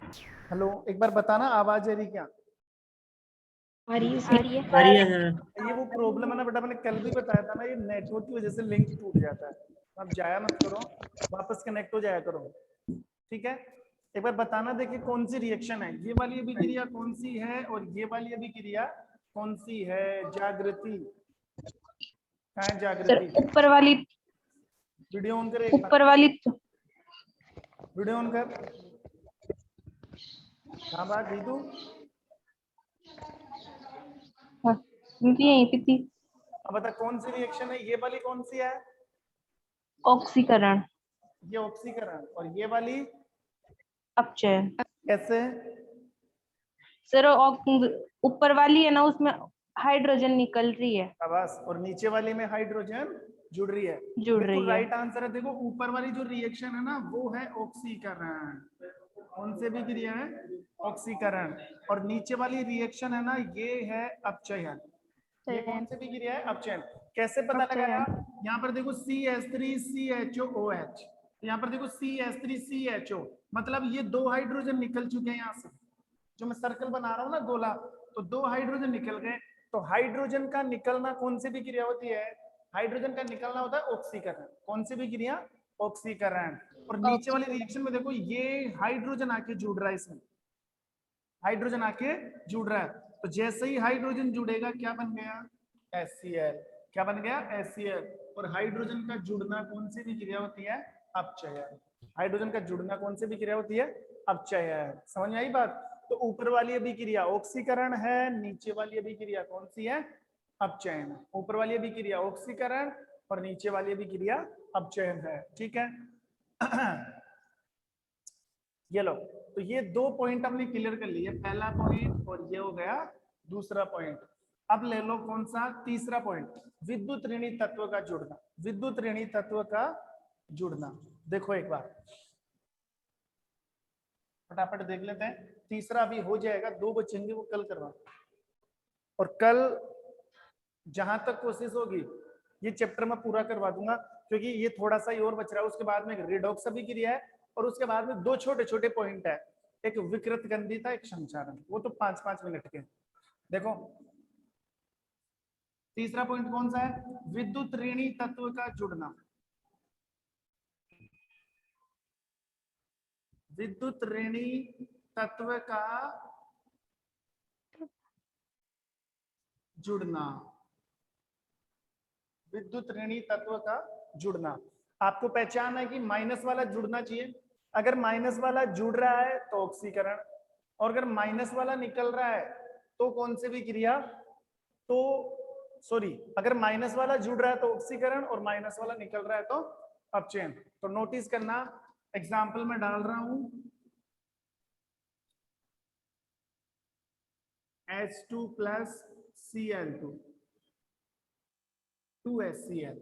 Hello, एक बार बताना आवाज आ रही क्या? आ रही है आ रही है सर। ये वो प्रॉब्लम है ना बेटा, मैंने कल भी बताया था ना, ये नेटवर्क की वजह से लिंक टूट जाता है। आप जाया मत करो, वापस कनेक्ट हो जाया करो। ठीक है, एक बार बताना, देखिए कौन सी रिएक्शन है, ये वाली अभिक्रिया कौन सी है और ये वाली अभिक्रिया कौन सी है? जागृति कहाँ है? सर जागृति ऊपर वाली वीडियो ऑन कर एक बार, ऊपर वाली वीडियो ऑन कर। हाँ बात जीतू, यहीं पे थी। अब बता कौन सी रिएक्शन है, ये वाली कौन सी है? ऑक्सीकरण, ये ऑक्सीकरण, और ये वाली अपचय। कैसे? सर ऊपर वाली है ना, उसमें हाइड्रोजन निकल रही है, बस, और नीचे वाली में हाइड्रोजन जुड़ रही है। जुड़ बिल्कुल रही है। राइट आंसर है। देखो ऊपर वाली जो रिएक्शन है ना, वो है ऑक्सीकरण। कौन से भी क्रिया है? ऑक्सीकरण। और नीचे वाली रिएक्शन है ना, ये है अपचयन। ये कौन से भी क्रिया है? अपचयन। कैसे पता लगाया? यहाँ पर देखो CH3CHOOH, यहाँ पर देखो CH3CHO, मतलब ये दो हाइड्रोजन निकल चुके हैं यहाँ से। जो मैं सर्कल बना रहा हूँ ना गोला, तो दो हाइड्रोजन निकल गए। तो हाइड्रोजन का निकलना कौन सी भी क्रिया होती है? हाइड्रोजन का निकलना होता है ऑक्सीकरण। कौन सी भी क्रिया? ऑक्सीकरण। और नीचे वाली रिएक्शन में देखो, ये हाइड्रोजन आके जुड़ रहा है इसमें, हाइड्रोजन आके जुड़ रहा है। तो जैसे ही हाइड्रोजन जुड़ेगा क्या बन गया? HCl। क्या बन गया? HCl। और हाइड्रोजन का जुड़ना कौन सी भी क्रिया होती है? अपचयन। हाइड्रोजन का जुड़ना कौन सी भी क्रिया होती है? अपचयन। समझ में आई बात? तो ऊपर वाली अभिक्रिया ऑक्सीकरण है, नीचे वाली अभिक्रिया कौन सी है? अपचयन। ऊपर वाली अभिक्रिया ऑक्सीकरण और नीचे वाली अभिक्रिया अपचयन है। ठीक है। ये लो, तो ये दो पॉइंट हमने क्लियर कर लिए, पहला पॉइंट और ये हो गया दूसरा पॉइंट। अब ले लो कौन सा? तीसरा पॉइंट, विद्युत ऋणी तत्व का जुड़ना। विद्युत ऋणी तत्व का जुड़ना देखो एक बार, फटाफट देख लेते हैं। तीसरा भी हो जाएगा, दो बचेंगे वो कल करवा, और कल जहां तक कोशिश होगी ये चैप्टर में पूरा करवा दूंगा, क्योंकि ये थोड़ा सा ही और बच रहा है। उसके बाद में रिडॉक्स अभिक्रिया है, और उसके बाद में दो छोटे छोटे पॉइंट है, एक विकृत गंधिता, एक संचारण, वो तो 5-5 मिनट के। देखो तीसरा पॉइंट कौन सा है? विद्युत ऋणी तत्व का जुड़ना। विद्युत ऋणी तत्व का जुड़ना। विद्युत ऋणी तत्व का जुड़ना। आपको पहचान है कि माइनस वाला जुड़ना चाहिए। अगर माइनस वाला जुड़ रहा है तो ऑक्सीकरण, और अगर माइनस वाला निकल रहा है तो कौन सी भी क्रिया? तो सॉरी, अगर माइनस वाला जुड़ रहा है तो ऑक्सीकरण, और माइनस वाला निकल रहा है तो अपचयन। तो नोटिस करना, एग्जाम्पल में डाल रहा हूं, H2 प्लस Cl2 2HCl।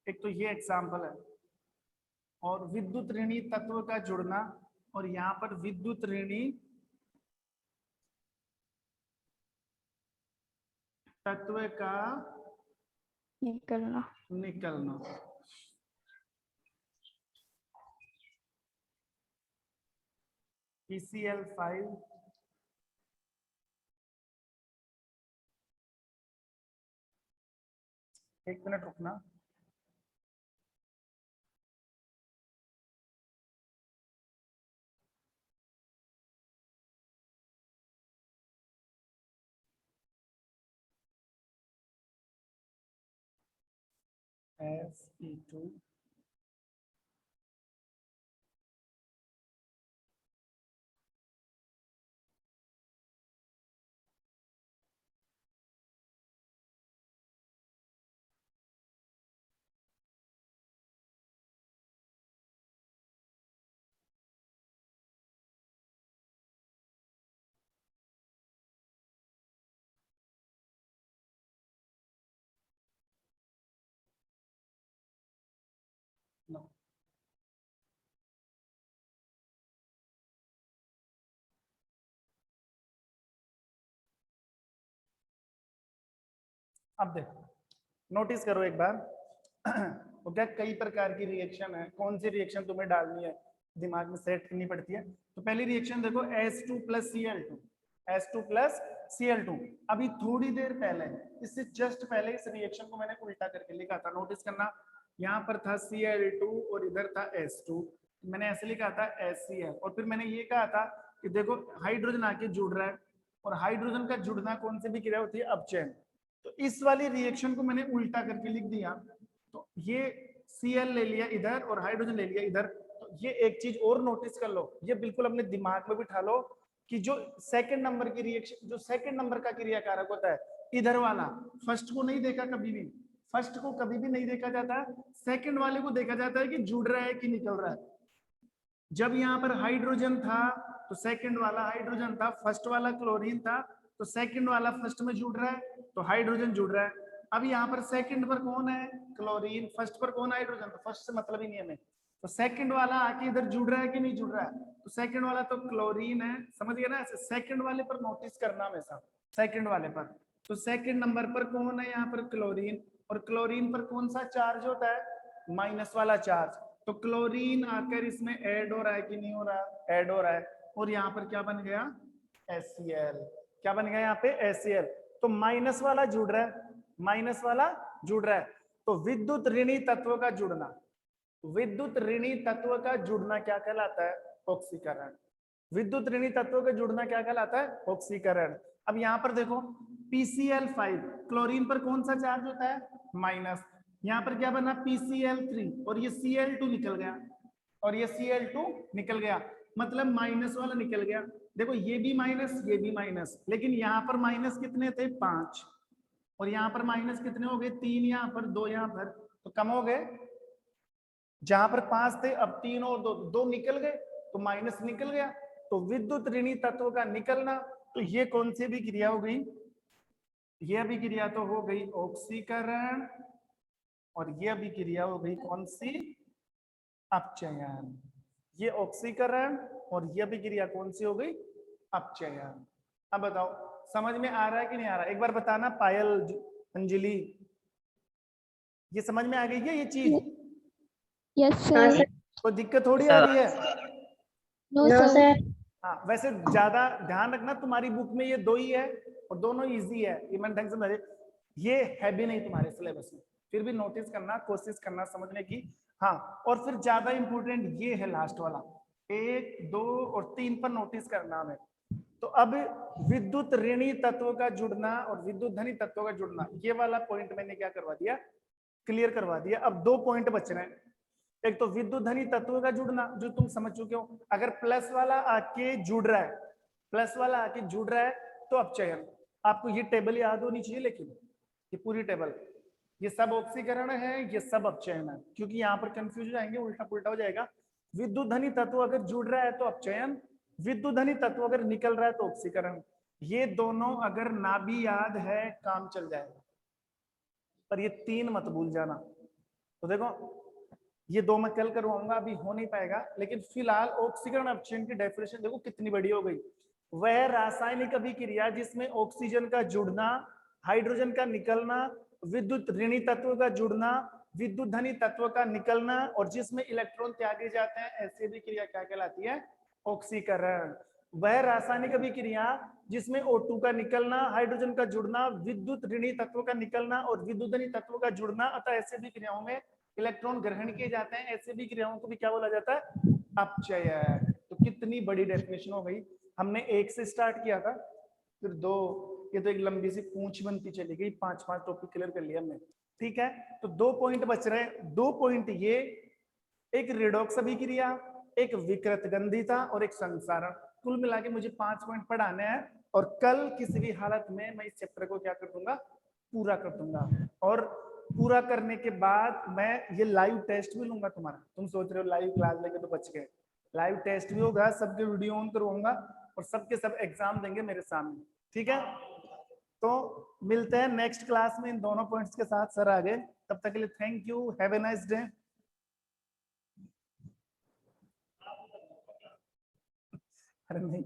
एक तो ये एग्जाम्पल है, और विद्युत ऋणी तत्व का जुड़ना, और यहां पर विद्युत ऋणी तत्व का निकलना। निकलना। PCl5 एक मिनट रुकना, Fe2 नो। अब देखो, नोटिस करो एक बार, वो क्या कई प्रकार की रिएक्शन है, कौन सी रिएक्शन तुम्हें डालनी है दिमाग में सेट करनी पड़ती है। तो पहली रिएक्शन देखो H2 + Cl2, H2 + Cl2। अभी थोड़ी देर पहले, इससे जस्ट पहले इस रिएक्शन को मैंने उल्टा करके लिखा था, नोटिस करना। यहाँ पर था Cl2 और इधर था H2, मैंने ऐसे लिखा था HCl, और फिर मैंने ये कहा था कि देखो हाइड्रोजन आके जुड़ रहा है, और हाइड्रोजन का जुड़ना कौन से भी क्रिया होती है, अपचयन। तो इस वाली रिएक्शन को मैंने उल्टा करके लिख दिया, तो ये Cl ले लिया इधर और हाइड्रोजन ले लिया इधर। तो ये एक चीज और नोटिस कर लो, ये बिल्कुल अपने दिमाग में बिठा लो कि जो सेकंड नंबर की रिएक्शन, जो सेकंड नंबर का क्रिया कारक होता है इधर वाला, फर्स्ट को नहीं देखा कभी भी, फर्स्ट को कभी भी नहीं देखा जाता, सेकंड वाले को देखा जाता है कि जुड़ रहा है कि निकल रहा है। जब यहाँ पर हाइड्रोजन था तो सेकंड वाला हाइड्रोजन था, फर्स्ट वाला क्लोरीन था, तो सेकंड वाला फर्स्ट में जुड़ रहा है तो हाइड्रोजन जुड़ रहा है। अब यहाँ पर सेकंड पर कौन है, क्लोरीन, फर्स्ट पर कौन, हाइड्रोजन, तो फर्स्ट से मतलब ही नहीं है हमें, तो सेकंड वाला आके इधर जुड़ रहा है कि नहीं जुड़ रहा है, तो सेकंड वाला तो क्लोरीन है, समझ गए ना। ऐसे सेकंड वाले पर नोटिस करना हमेशा, सेकंड वाले पर। तो सेकंड नंबर पर कौन है यहाँ पर, क्लोरीन, और क्लोरीन पर कौन सा चार्ज होता है, माइनस वाला चार्ज, तो क्लोरीन आकर इसमें ऐड हो रहा है कि नहीं हो रहा, ऐड हो रहा है, और यहाँ पर क्या बन गया, HCl, क्या बन गया यहाँ पे, HCl। तो माइनस वाला जुड़ रहा है, माइनस वाला जुड़ रहा है, तो विद्युत ऋणी तत्व का जुड़ना, विद्युत ऋणी तत्व का जुड़ना क्या कहलाता है, ऑक्सीकरण। विद्युत ऋणी तत्व का जुड़ना क्या कहलाता है, ऑक्सीकरण। अब यहाँ पर देखो PCl5, क्लोरीन पर कौन सा चार्ज होता है, माइनस, यहाँ पर क्या बना, PCl3, और ये Cl2 निकल गया, और ये Cl2 निकल गया, मतलब माइनस वाला निकल गया। देखो ये भी माइनस, ये भी माइनस, लेकिन यहाँ पर माइनस कितने थे, 5, और यहाँ पर माइनस कितने हो गए, 3 यहाँ पर, 2 यहाँ पर, तो कम हो गए। जहां पर 5 थे अब 3 और 2, 2 निकल गए, तो माइनस निकल गया। तो विद्युत ऋणी तत्व का निकलना, तो ये कौन सी भी क्रिया हो गई, ये अभिक्रिया तो हो गई ऑक्सीकरण, और ये अभिक्रिया हो गई कौन सी, अपचयन। ये ऑक्सीकरण और ये अभिक्रिया कौन सी हो गई, अपचयन। अब बताओ समझ में आ रहा है कि नहीं आ रहा, एक बार बताना पायल, अंजलि, ये समझ में आ गई है ये चीज, यस सर। तो दिक्कत थोड़ी आ रही है। No sir. हाँ वैसे ज्यादा ध्यान रखना, तुम्हारी बुक में ये 2 ही है और दोनों इजी है, ये मैंने ढंग से समझे, ये है भी नहीं तुम्हारे सिलेबस में, फिर भी नोटिस करना, कोशिश करना समझने की। हाँ और फिर ज्यादा इंपॉर्टेंट ये है लास्ट वाला, 1, 2 और 3 पर नोटिस करना हमें। तो अब विद्युत ऋणी तत्व का जुड़ना और विद्युत धनी तत्व का जुड़ना, ये वाला पॉइंट मैंने क्या करवा दिया, क्लियर करवा दिया। अब 2 पॉइंट बच रहे हैं, एक तो विद्युत धनी तत्व का जुड़ना जो तुम समझ चुके हो, अगर प्लस वाला आके जुड़ रहा है, प्लस वाला आके जुड़ रहा है तो अपचयन। आपको ये टेबल याद होनी चाहिए, लेकिन ये पूरी टेबल, ये सब ऑक्सीकरण है, ये सब अपचयन है, क्योंकि यहाँ पर कंफ्यूज हो जाएंगे, उल्टा पुल्टा हो जाएगा। विद्युत धनी तत्व अगर जुड़ रहा है तो अपचयन, विद्युत धनी तत्व अगर निकल रहा है तो ऑक्सीकरण। ये दोनों अगर ना भी याद है काम चल जाएगा, पर ये 3 मत भूल जाना। तो देखो ये 2 मैं कल करवाऊंगा, अभी हो नहीं पाएगा, लेकिन फिलहाल ऑक्सीकरण अपचयन की डेफिनेशन देखो कितनी बड़ी हो गई। वह रासायनिक अभिक्रिया जिसमें ऑक्सीजन का जुड़ना, हाइड्रोजन का निकलना, विद्युत ऋणी तत्व का जुड़ना, विद्युत धनी तत्व का निकलना, और जिसमें इलेक्ट्रॉन त्यागे जाते हैं, ऐसी अभिक्रिया क्या कहलाती है, ऑक्सीकरण। वह रासायनिक अभिक्रिया जिसमें O2 का निकलना, हाइड्रोजन का जुड़ना, विद्युत ऋणी तत्व का निकलना और विद्युत धनी तत्व का जुड़ना, अतः ऐसी अभिक्रियाओं में इलेक्ट्रॉन ग्रहण किए जाते हैं, ऐसे भी क्रियाओं को भी क्या बोला जाता है, अपचयन। तो कितनी बड़ी डेफिनेशन हो गई, हमने 1 से स्टार्ट किया था, फिर 2, ये तो एक लंबी सी पूंछ बनती चली गई, 5 टॉपिक क्लियर कर लिया हमने, ठीक है। तो 2 पॉइंट बच रहे हैं, 2 पॉइंट ये, एक रिडॉक्स अभिक्रिया, एक विकृत गंधिता और एक संसारण, कुल मिला के मुझे 5 पॉइंट पढ़ाने हैं, और कल किसी भी हालत में मैं इस चैप्टर को क्या कर दूंगा, पूरा कर दूंगा। और पूरा करने के बाद मैं ये लाइव टेस्ट भी लूंगा तुम्हारा, तुम सोच रहे हो लाइव क्लास लेके तो बच गए, लाइव टेस्ट भी होगा, सबके वीडियो ऑन करवाऊंगा और सबके सब एग्जाम देंगे मेरे सामने, ठीक है। तो मिलते हैं नेक्स्ट क्लास में इन दोनों पॉइंट्स के साथ सर आगे, तब तक के लिए thank you, have a nice day. अरे नहीं